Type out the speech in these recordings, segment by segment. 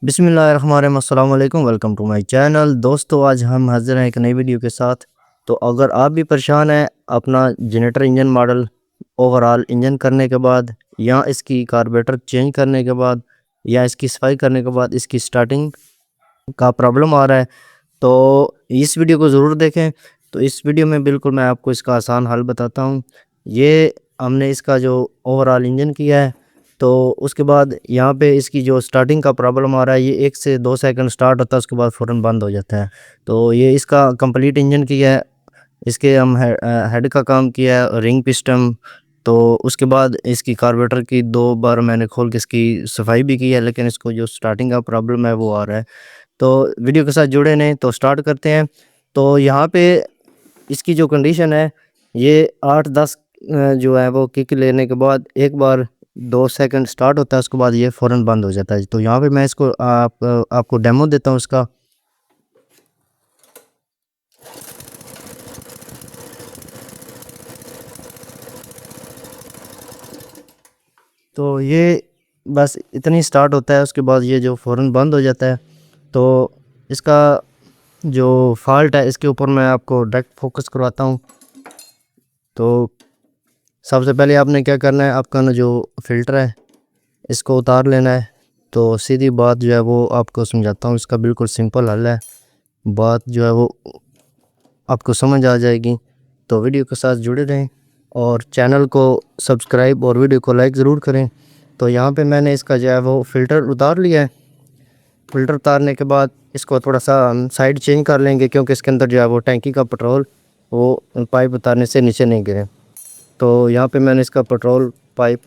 बिस्मिल्लाहिर्रहमानिर्रहीम, अस्सलाम वालेकुम, वेलकम टू माय चैनल। दोस्तों, आज हम हाज़िर हैं एक नई वीडियो के साथ। तो अगर आप भी परेशान हैं अपना generator engine model overall engine करने के बाद, या इसकी कार्बोरेटर चेंज करने के बाद, या इसकी सफाई करने के बाद इसकी स्टार्टिंग का प्रॉब्लम आ रहा है, तो इस वीडियो को ज़रूर देखें। तो इस वीडियो में बिल्कुल मैं आपको इसका आसान हल बताता हूँ। ये हमने इसका जो ओवरऑल इंजन किया है, तो उसके बाद यहाँ पे इसकी जो स्टार्टिंग का प्रॉब्लम आ रहा है, ये 1 से 2 सेकंड स्टार्ट होता है, उसके बाद फ़ौरन बंद हो जाता है। तो ये इसका कंप्लीट इंजन किया है। इसके हम हेड का काम किया है, रिंग पिस्टन। तो उसके बाद इसकी कार्बोरेटर की 2 बार मैंने खोल के इसकी सफाई भी की है, लेकिन इसको जो स्टार्टिंग का प्रॉब्लम है वो आ रहा है। तो वीडियो के साथ जुड़े रहें। तो स्टार्ट करते हैं। तो यहाँ पे इसकी जो कंडीशन है, ये 8-10 जो है वो किक लेने के बाद एक बार 2 सेकंड स्टार्ट होता है, उसके बाद ये फ़ौरन बंद हो जाता है। तो यहाँ पे मैं इसको आपको डेमो देता हूँ इसका। तो ये बस इतनी स्टार्ट होता है, उसके बाद ये जो फ़ौरन बंद हो जाता है। तो इसका जो फॉल्ट है, इसके ऊपर मैं आपको डायरेक्ट फोकस करवाता हूँ। तो सबसे पहले आपने क्या करना है, आपका ना जो फ़िल्टर है इसको उतार लेना है। तो सीधी बात जो है वो आपको समझाता हूँ, इसका बिल्कुल सिंपल हल है। बात जो है वो आपको समझ आ जाएगी। तो वीडियो के साथ जुड़े रहें और चैनल को सब्सक्राइब और वीडियो को लाइक ज़रूर करें। तो यहाँ पे मैंने इसका जो है वो फ़िल्टर उतार लिया है। फ़िल्टर उतारने के बाद इसको थोड़ा सा हम साइड चेंज कर लेंगे, क्योंकि इसके अंदर जो है वो टैंकी का पेट्रोल वो पाइप उतारने से नीचे नहीं गिरे। तो यहाँ पे मैंने इसका पेट्रोल पाइप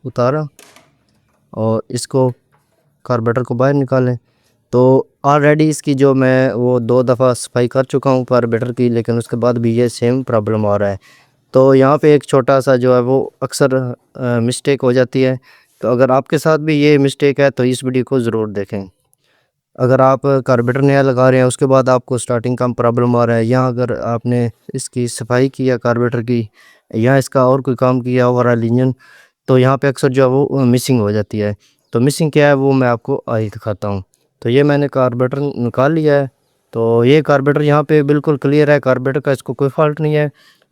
उतारा और इसको कार्बोरेटर को बाहर निकालें। तो ऑलरेडी इसकी जो मैं वो 2 दफ़ा सफाई कर चुका हूँ कार्बोरेटर की, लेकिन उसके बाद भी ये सेम प्रॉब्लम आ रहा है। तो यहाँ पे एक छोटा सा जो है वो अक्सर मिस्टेक हो जाती है। तो अगर आपके साथ भी ये मिस्टेक है तो इस वीडियो को ज़रूर देखें। अगर आप कार्बोरेटर नया लगा रहे हैं, उसके बाद आपको स्टार्टिंग का प्रॉब्लम आ रहा है, या अगर आपने इसकी सफाई किया कार्बोरेटर की, या इसका और कोई काम किया ओवरऑल इंजन, तो यहाँ पे अक्सर जो है वो मिसिंग हो जाती है। तो मिसिंग क्या है वो मैं आपको आगे दिखाता हूँ। तो ये मैंने कार्बोरेटर निकाल लिया है। तो ये कार्बोरेटर यहाँ पे बिल्कुल क्लियर है, कार्बोरेटर का इसको कोई फॉल्ट नहीं है।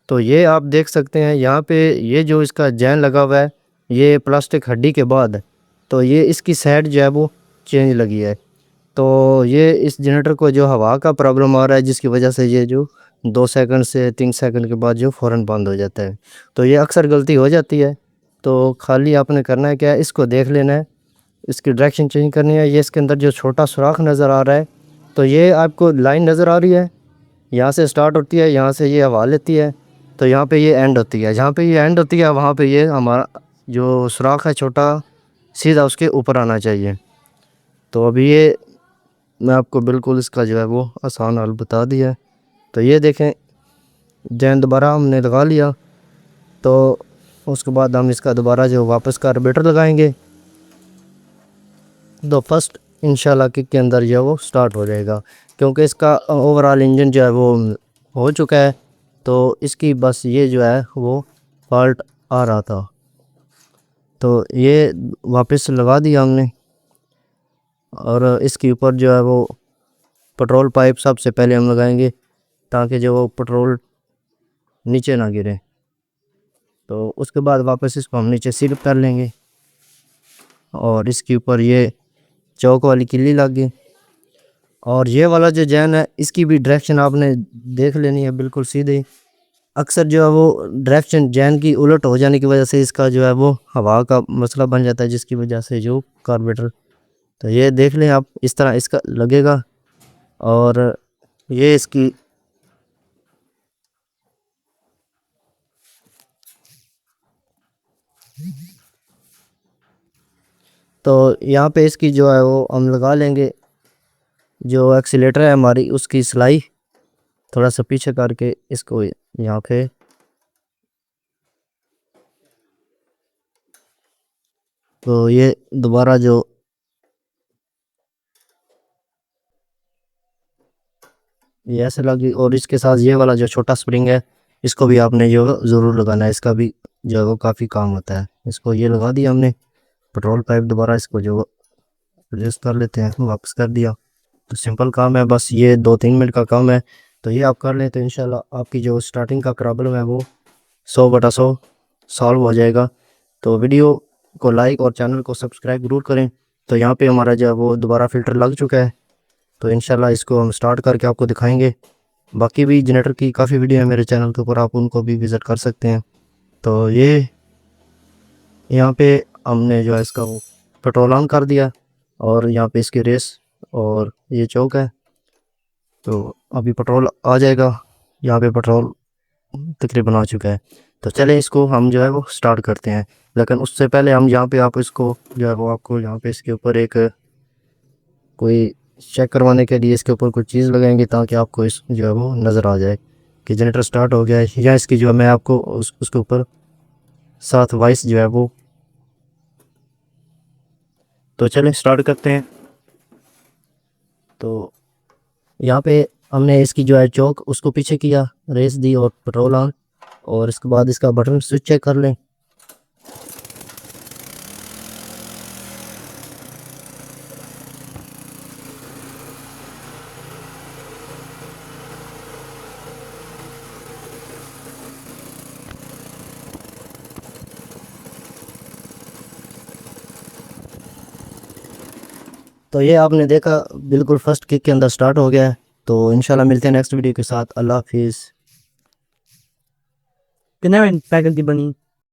तो ये आप देख सकते हैं यहाँ पे ये जो इसका जैन लगा हुआ है, ये प्लास्टिक हड्डी के बाद तो ये इसकी साइड जो है वो चेंज लगी है। तो ये इस जनरेटर को जो हवा का प्रॉब्लम आ रहा है, जिसकी वजह से ये जो 2 सेकंड से 3 सेकंड के बाद जो फ़ौरन बंद हो जाता है। तो ये अक्सर गलती हो जाती है। तो खाली आपने करना है क्या है, इसको देख लेना है, इसकी डायरेक्शन चेंज करनी है। ये इसके अंदर जो छोटा सुराख नज़र आ रहा है, तो ये आपको लाइन नज़र आ रही है, यहाँ से स्टार्ट होती है, यहाँ से ये हवा लेती है, तो यहाँ पे ये एंड होती है। जहाँ पे ये एंड होती है वहाँ पे ये हमारा जो सुराख है छोटा, सीधा उसके ऊपर आना चाहिए। तो अभी ये मैं आपको बिल्कुल इसका जो है वो आसान हल बता दिया है। तो ये देखें, जैन दोबारा हमने लगा लिया। तो उसके बाद हम इसका दोबारा जो वापस कार्बोरेटर लगाएंगे, तो फर्स्ट इंशाल्लाह किक के अंदर जो है वो स्टार्ट हो जाएगा, क्योंकि इसका ओवरऑल इंजन जो है वो हो चुका है। तो इसकी बस ये जो है वो फॉल्ट आ रहा था, तो ये वापस लगा दिया हमने। और इसके ऊपर जो है वो पेट्रोल पाइप सबसे पहले हम लगाएंगे, ताकि जो वो पेट्रोल नीचे ना गिरे। तो उसके बाद वापस इसको हम नीचे सील कर लेंगे, और इसके ऊपर ये चौक वाली किल्ली लग गई। और ये वाला जो जैन है, इसकी भी डायरेक्शन आपने देख लेनी है बिल्कुल सीधे। अक्सर जो है वो डायरेक्शन जैन की उलट हो जाने की वजह से इसका जो है वो हवा का मसला बन जाता है, जिसकी वजह से जो कार्बोरेटर, तो ये देख लें आप, इस तरह इसका लगेगा। और ये इसकी तो यहाँ पे इसकी जो है वो हम लगा लेंगे, जो एक्सीलेटर है हमारी उसकी सिलाई थोड़ा सा पीछे करके इसको यहाँ पे, तो ये दोबारा जो ये ऐसे लगी। और इसके साथ ये वाला जो छोटा स्प्रिंग है, इसको भी आपने जो ज़रूर लगाना है, इसका भी जो है वो काफ़ी काम होता है। इसको ये लगा दिया हमने, पेट्रोल पाइप दोबारा इसको जो रेस कर लेते हैं, वापस कर दिया। तो सिंपल काम है, बस ये 2-3 मिनट का काम है। तो ये आप कर लें तो इंशाल्लाह आपकी जो स्टार्टिंग का प्रॉब्लम है वो 100/100 सॉल्व हो जाएगा। तो वीडियो को लाइक और चैनल को सब्सक्राइब ज़रूर करें। तो यहाँ पे हमारा जो है वो दोबारा फ़िल्टर लग चुका है। तो इंशाल्लाह इसको हम स्टार्ट करके आपको दिखाएंगे। बाकी भी जनरेटर की काफ़ी वीडियो है मेरे चैनल के ऊपर, आप उनको भी विज़िट कर सकते हैं। तो ये यहाँ पे हमने जो है इसका वो पेट्रोल ऑन कर दिया और यहाँ पे इसकी रेस और ये चौक है। तो अभी पेट्रोल आ जाएगा, यहाँ पे पेट्रोल तकरीबन आ चुका है। तो चले इसको हम जो है वो स्टार्ट करते हैं। लेकिन उससे पहले हम यहाँ पे आप इसको जो है वो आपको यहाँ पे इसके ऊपर एक कोई चेक करवाने के लिए इसके ऊपर कोई चीज़ लगाएंगे ताकि आपको इस जो है वो नज़र आ जाए कि जनरेटर स्टार्ट हो गया है। या इसकी जो है मैं आपको उसके ऊपर साथ वॉइस जो है वो, तो चलें स्टार्ट करते हैं। तो यहाँ पे हमने इसकी जो है चौक उसको पीछे किया, रेस दी और पेट्रोल ऑन, और इसके बाद इसका बटन स्विच चेक कर लें। तो ये आपने देखा बिल्कुल फर्स्ट किक के अंदर स्टार्ट हो गया है। तो इंशाल्लाह मिलते हैं नेक्स्ट वीडियो के साथ। अल्लाह हाफिज़। कितने मिनट पैकेट की बनी?